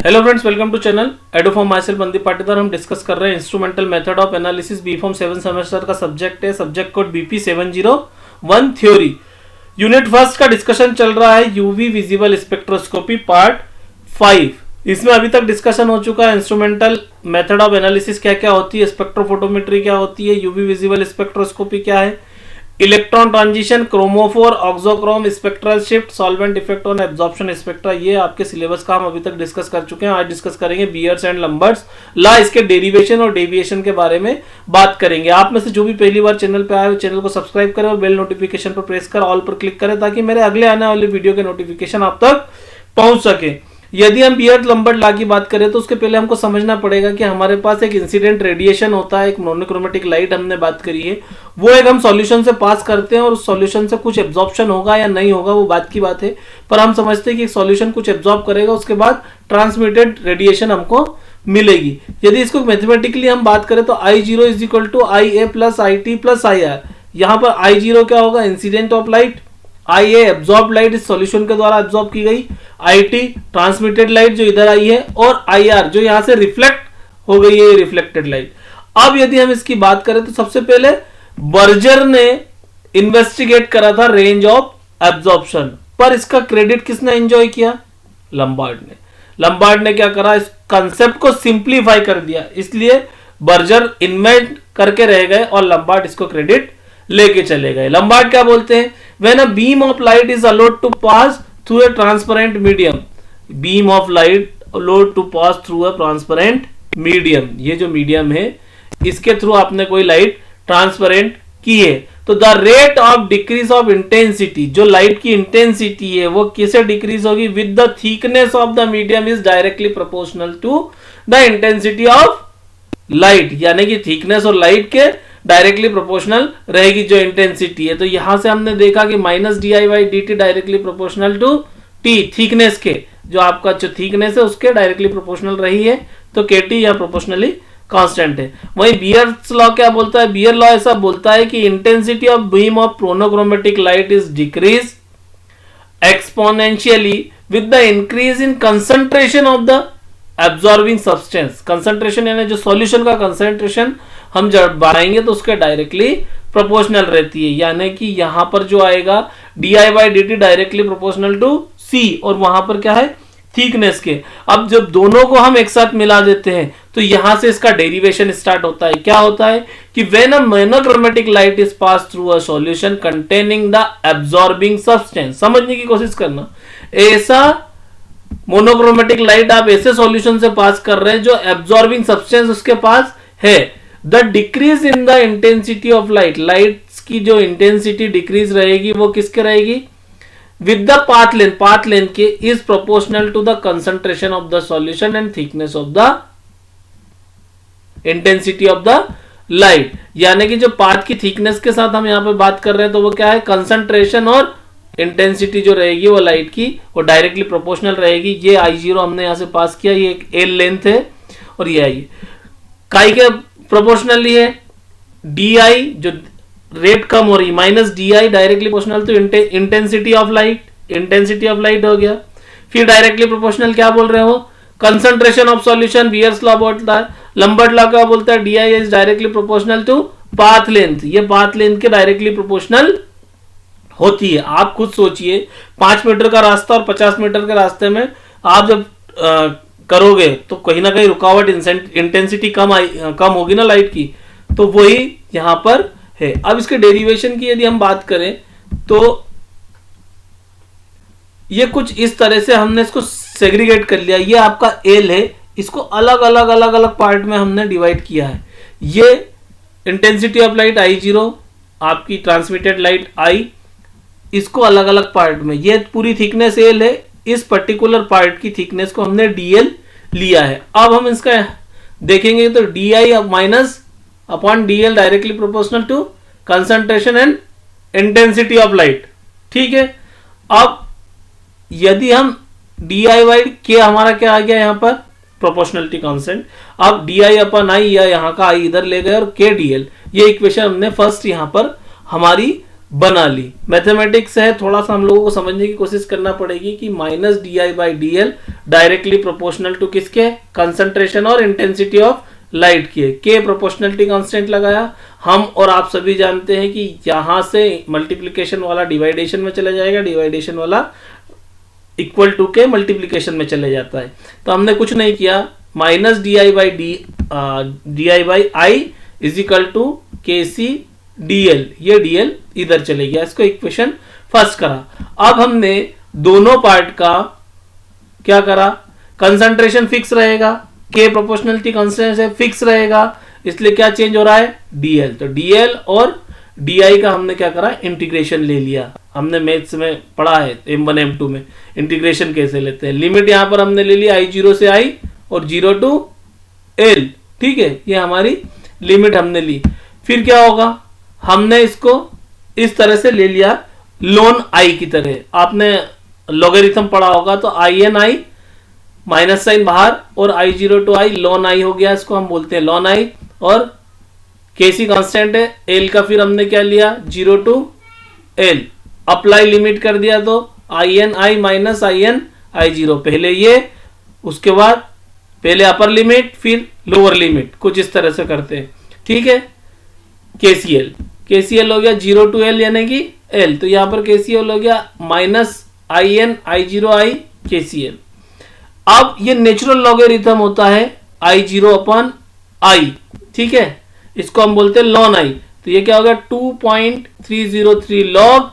Hello friends, welcome to channel एडो pharm myself Mandeep Patidar. हम discuss कर रहे हैं instrumental method of analysis B pharm 7 semester का सब्जेक्ट है, subject code BP 701 theory. Unit first का डिस्कशन चल रहा है यूवी विजिबल स्पेक्ट्रोस्कोपी पार्ट 5। इसमें अभी तक डिस्कशन हो चुका है इंस्ट्रूमेंटल मेथड ऑफ एनालिसिस क्या क्या होती है, स्पेक्ट्रोफोटोमेट्री क्या होती है, यूवी विजिबल स्पेक्ट्रोस्कोपी क्या है, electron transition, chromophore, auxochrome, spectral shift, solvent effect on absorption spectra. ये आपके सिलेबस का हम अभी तक डिस्कस कर चुके हैं। आज डिस्कस करेंगे बियर्स एंड लंबर्ट्स ला, इसके डेरिवेशन और डेविएशन के बारे में बात करेंगे। आप में से जो भी पहली बार चैनल पे आए, चैनल को सब्सक्राइब करें और बेल नोटिफिकेशन पर प्रेस कर ऑल पर क्लिक करें ताकि मेरे अगले आने वाले वीडियो के नोटिफिकेशन आप तक पहुंच सके। यदि हम बियर्ड लंबर्ट ला की बात करें तो उसके पहले हमको समझना पड़ेगा कि हमारे पास एक इंसिडेंट रेडिएशन होता है, एक मोनोक्रोमेटिक लाइट हमने बात करी है, वो एक हम सॉल्यूशन से पास करते हैं और उस सॉल्यूशन से कुछ एब्जॉर्प्शन होगा या नहीं होगा वो बात की बात है, पर हम समझते हैं कि सॉल्यूशन कुछ एब्जॉर्ब करेगा, उसके बाद ट्रांसमिटेड रेडिएशन हमको मिलेगी। यदि इसको मैथमेटिकली हम बात करें तो I0 is equal to IA plus IT plus IR। यहाँ पर I0 क्या होगा, incident of light, IA absorb light इस सॉल्यूशन के द्वारा एब्जॉर्ब की गई, IT ट्रांसमिटेड लाइट जो इधर आई है, और IR जो यहां से रिफ्लेक्ट हो गई है, रिफ्लेक्टेड लाइट। अब यदि हम इसकी बात करें तो सबसे पहले बर्जर ने इन्वेस्टिगेट करा था रेंज ऑफ एब्जॉर्प्शन, पर इसका क्रेडिट किसने एंजॉय किया, लंबार्ड ने। लंबार्ड ने क्या करा, इस कंसेप्ट को सिंप्लीफाई कर दिया, इसलिए बर्जर इन्वेंट करके रह गए और लंबार्ड इसको क्रेडिट लेके चले गए। लंबार्ड क्या बोलते हैं, when a beam of light is allowed to pass through a transparent medium, beam of light allowed to pass through a transparent medium, ये जो मीडियम है इसके थ्रू आपने कोई लाइट ट्रांसपेरेंट की है, तो the rate of decrease of intensity, जो लाइट की इंटेंसिटी है वो किसे डिक्रीज होगी, with the thickness of the medium is directly proportional to the intensity of light, यानी कि थिकनेस और लाइट के डायरेक्टली प्रोपोर्शनल रहेगी जो इंटेंसिटी है। तो यहां से हमने देखा कि minus DI/dt directly proportional to T, thickness के, जो आपका जो थिकनेस है उसके डायरेक्टली प्रोपोर्शनल रही है, तो KT या प्रोपोर्शनली कांस्टेंट है। वहीं बियर्स लॉ क्या बोलता है, बियर लॉ ऐसा बोलता है कि intensity of beam of monochromatic light is decrease exponentially with the increase in concentration of the absorbing substance. Concentration यानी जो सॉल्यूशन का कंसंट्रेशन हम जब बढ़ाएंगे तो उसके डायरेक्टली प्रोपोर्शनल रहती है, यानी कि यहां पर जो आएगा DI/dt directly proportional to C, और वहां पर क्या है, थिकनेस के। अब जब दोनों को हम एक साथ मिला देते हैं तो यहां से इसका डेरिवेशन स्टार्ट होता है। क्या होता है कि when a monochromatic light is pass through a solution containing the absorbing substance, समझने की कोशिश करना, ऐसा मोनोक्रोमेटिक लाइट आप ऐसे सॉल्यूशन से पास कर रहे हैं जो एब्जॉर्बिंग सब्सटेंस उसके पास है, the decrease in the intensity of light, light की जो इंटेंसिटी डिक्रीज रहेगी वो किसके रहेगी, विद द पाथ लेंथ के, is proportional to the concentration of the solution and thickness of the intensity of the light. यानी कि जो पाथ की थिकनेस के साथ हम यहां पे बात कर रहे हैं तो वो क्या है, कंसंट्रेशन और इंटेंसिटी जो रहेगी वो लाइट की वो डायरेक्टली प्रोपोर्शनल रहेगी। ये I0 हमने यहां से पास किया, ये एक L लेंथ है और ये आई काई के प्रोपोर्शनली है, DI जो रेट कम हो रही, minus DI directly proportional to intensity of light, intensity of light हो गया। फिर डायरेक्टली प्रोपोर्शनल क्या बोल रहे हो, concentration of solution, Beer's law बोलता है। लंबर्ट लॉ क्या बोलता है, DI is directly proportional to path length, ये पाथ लेंथ के डायरेक्टली प्रोपोर्शनल होती है। आप खुद सोचिए 5 मीटर का रास्ता और 50 मीटर के रास्ते में आप जब करोगे तो कहीं ना कहीं रुकावट, इंटेंसिटी कम होगी ना लाइट की, तो वही यहां पर है। अब इसके डेरिवेशन की यदि हम बात करें तो ये कुछ इस तरह से हमने इसको सेग्रीगेट कर लिया। ये आपका L है, इसको अलग अलग पार्ट में हमने डिवाइड किया है। ये इंटेंसिटी ऑफ लाइट I0, आपकी ट्रांसमिटेड लाइट I, इसको अलग अलग पार्ट में, ये पूरी थिकनेस L है, इस पर्टिकुलर पार्ट की थिकनेस को हमने DL लिया है। अब हम इसका देखेंगे तो DI minus upon DL directly proportional to concentration and intensity of light, ठीक है। अब यदि हम DI/K हमारा क्या आ गया, यहां पर प्रोपोर्शनलिटी कांस्टेंट, अब DI/I या यहां का I इधर ले गए और K DL, ये इक्वेशन हमने फर्स्ट यहां पर हमारी बना ली। मैथमेटिक्स है, थोड़ा सा हम लोगों को समझने की कोशिश करना पड़ेगी कि minus D I by D L directly proportional to किसके, कंसंट्रेशन और इंटेंसिटी ऑफ लाइट के प्रोपोर्शनलिटी कांस्टेंट लगाया। हम और आप सभी जानते हैं कि यहां से मल्टीप्लिकेशन वाला डिवाइडेशन में चला जाएगा, डिवाइडेशन वाला इक्वल टू के मल्टीप्लिकेशन में चले जाता है। तो हमने कुछ नहीं किया, minus D I by I is equal to K C D L, ये डी एल इधर चले गया, इसको इक्वेशन फर्स्ट करा। अब हमने दोनों पार्ट का क्या करा, कंसंट्रेशन फिक्स रहेगा, के प्रोपोर्शनलिटी कांस्टेंट से फिक्स रहेगा, इसलिए क्या चेंज हो रहा है, डीएल। तो डीएल और डी का हमने क्या करा, इंटीग्रेशन ले लिया। हमने मैथ्स में पढ़ा है M1 M2 में इंटीग्रेशन कैसे लेते हैं। लिमिट यहां पर हमने ले ली I0 से I और 0 टू L, ठीक है, ये हमारी लिमिट हमने ली। फिर क्या होगा, हमने इसको इस तरह से ले लिया ln I की तरह। आपने लॉगरिथम पढ़ा होगा, तो IN I माइनस साइन बाहर और I0 to I ln I हो गया, इसको हम बोलते हैं ln I। और केसी कांस्टेंट है, L का फिर हमने क्या लिया, 0 टू L, अप्लाई लिमिट कर दिया तो IN I minus IN I0, पहले ये, उसके बाद पहले अपर लिमिट फिर लोअर लिमिट, कुछ इस तरह से करते हैं, ठीक है। KCL हो गया 0 टू L यानी कि L, तो यहां पर KCL हो गया minus IN I0 I KCL। अब ये नेचुरल लॉगरिथम होता है I0 अपॉन I, ठीक है, इसको हम बोलते हैं ln I। तो ये क्या हो गया, 2.303 log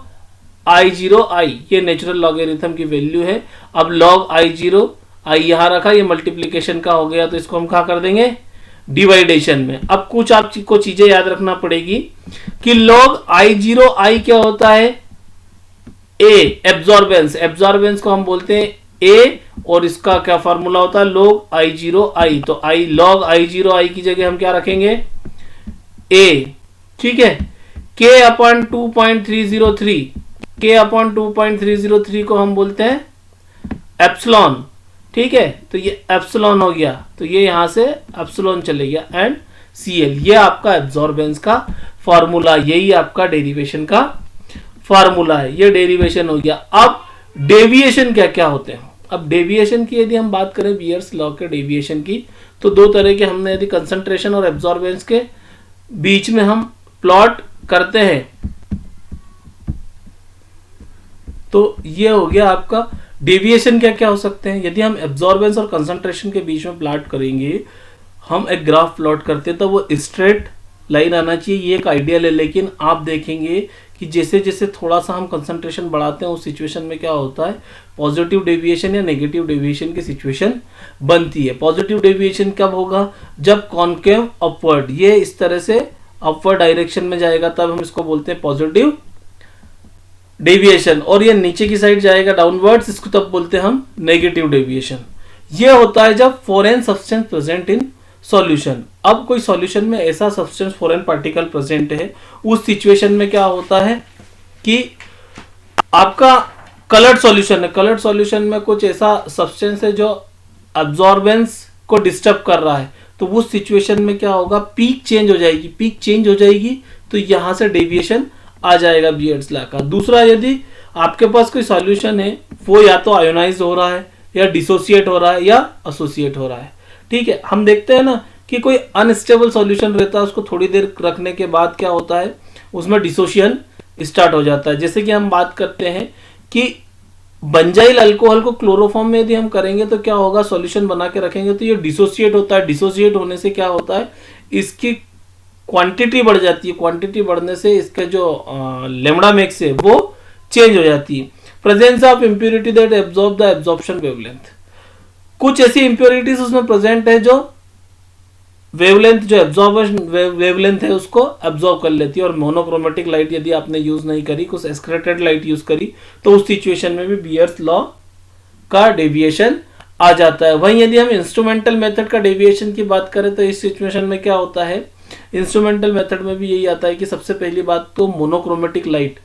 I0 I, ये नेचुरल लॉगरिथम की वैल्यू है। अब log I0 I यहां रखा, ये मल्टीप्लीकेशन का हो गया, तो इसको हम क्या कर देंगे, डिवाइडेशन में। अब कुछ आपको चीजें याद रखना पड़ेगी कि log I0 I क्या होता है, A एब्जॉर्बेंस को हम बोलते हैं A, और इसका क्या फार्मूला होता है, log I0 I। तो log I0 I की जगह हम क्या रखेंगे, A, ठीक है। K अपॉन 2.303, K अपॉन 2.303 को हम बोलते हैं एप्सिलॉन, ठीक है। तो ये एप्सिलॉन हो गया, तो ये यहां से एप्सिलॉन चले गया, एंड CL, ये आपका एब्जॉर्बेंस का फार्मूला, यही आपका डेरिवेशन का फार्मूला है, ये डेरिवेशन हो गया। अब डेविएशन क्या क्या होते हैं, अब डेविएशन की यदि हम बात करें, बियर्स लॉ के डेविएशन की, तो दो तरह के हमने यदि कंसंट्रेशन और एब्जॉर्बेंस के बीच में हम प्लॉट करते हैं, तो ये हो गया आपका डेविएशन। क्या क्या हो सकते हैं, यदि हम एब्जॉर्बेंस और कंसंट्रेशन के बीच में प्लॉट करेंगे, हम एक ग्राफ प्लॉट करते हैं, तो वो स्ट्रेट लाइन आना चाहिए, ये एक आइडियल है। लेकिन आप देखेंगे कि जैसे जैसे थोड़ा सा हम कंसंट्रेशन बढ़ाते हैं, उस सिचुएशन में क्या होता है, पॉजिटिव डेविएशन या नेगेटिव डेविएशन की सिचुएशन बनती है। पॉजिटिव डेविएशन कब होगा, जब कॉन्केव अपवर्ड, ये इस तरह से अपवर्ड डायरेक्शन में जाएगा, तब हम इसको बोलते हैं पॉजिटिव डेविएशन। और ये नीचे की साइड जाएगा डाउनवर्ड्स, इसको तब बोलते हैं हम नेगेटिव डेविएशन। ये होता है जब foreign substance present in solution. अब कोई सॉल्यूशन में ऐसा सब्सटेंस फॉरेन पार्टिकल प्रेजेंट है, उस सिचुएशन में क्या होता है कि आपका कलर्ड सॉल्यूशन है, कलर्ड सॉल्यूशन में कुछ ऐसा सब्सटेंस है जो एब्जॉर्बेंस को डिस्टर्ब कर रहा है, तो उस सिचुएशन में क्या होगा, पीक चेंज हो जाएगी, पीक चेंज हो जाएगी, तो यहां से डेविएशन आ जाएगा बियर्स लॉ का। दूसरा, यदि आपके पास कोई सॉल्यूशन है, वो या तो आयोनाइज हो रहा है, या डिसोसिएट हो रहा है, या एसोसिएट हो रहा है, ठीक है। हम देखते हैं ना कि कोई अनस्टेबल सॉल्यूशन रहता है, उसको थोड़ी देर रखने के बाद क्या होता है, उसमें डिसोसिएशन स्टार्ट हो जाता है। जैसे कि हम बात करते हैं कि बंजाइल अल्कोहल को क्लोरोफॉर्म में यदि हम करेंगे तो क्या होगा, सॉल्यूशन बना के रखेंगे तो ये डिसोसिएट होता है। डिसोसिएट होने से क्या होता है, इसकी क्वांटिटी बढ़ जाती है, क्वांटिटी बढ़ने से इसके जो लेमड़ा मैक्स है वो चेंज हो जाती है। Presence of impurity that absorb the absorption wavelength, कुछ ऐसी इंप्योरिटीज उसमें प्रेजेंट है जो वेवलेंथ, जो एब्जॉर्बेशन वेवलेंथ है उसको एब्जॉर्ब कर लेती है। और मोनोक्रोमेटिक लाइट यदि आपने यूज नहीं करी, कुछ एस्क्रेटेड लाइट यूज करी, तो उस सिचुएशन में भी बियर्स लॉ का डेविएशन आ जाता है। वहीं यदि हम इंस्ट्रूमेंटल मेथड का डेविएशन की बात करें, तो इस सिचुएशन में क्या होता है, इंस्ट्रूमेंटल मेथड में भी यही आता है कि सबसे पहली बात तो मोनोक्रोमेटिक लाइट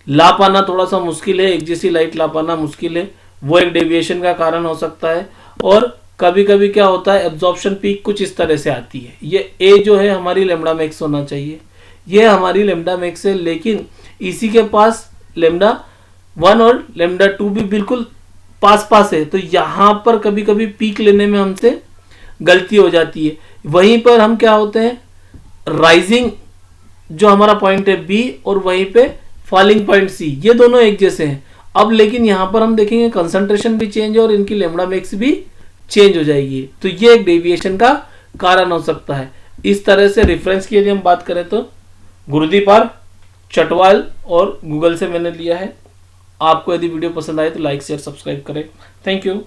ला पाना थोड़ा सा मुश्किल है, एक जैसी लाइट ला पाना मुश्किल है, वो एक डेविएशन का कारण हो सकता है। और कभी कभी क्या होता है, एब्जॉर्प्शन पीक कुछ इस तरह से आती है। ये ए जो है हमारी लेमड़ा मैक्स होना चाहिए, ये हमारी लेमड़ा मैक्स है, लेकिन इसी के पास लेमडा 1 और लेमडा 2 भी बिल्कुल पास पास है, तो यहाँ पर कभी कभी पीक लेने में हमसे गलती हो जाती है। वहीं पर हम क्या होते हैं, राइजिंग जो हमारा पॉइंट है बी और वहीं पे फॉलिंग पॉइंट सी, ये दोनों एक जैसे हैं। अब लेकिन यहाँ पर हम देखेंगे कंसंट्रेशन भी चेंज है और इनकी लेमडा मैक्स भी चेंज हो जाएगी, तो ये एक डेविएशन का कारण हो सकता है। इस तरह से रेफरेंस की यदि हम बात करें तो गुरुदीप आर, चटवाल और गूगल से मैंने लिया है। आपको यदि वीडियो पसंद आए तो लाइक शेयर सब्सक्राइब करें। Thank you.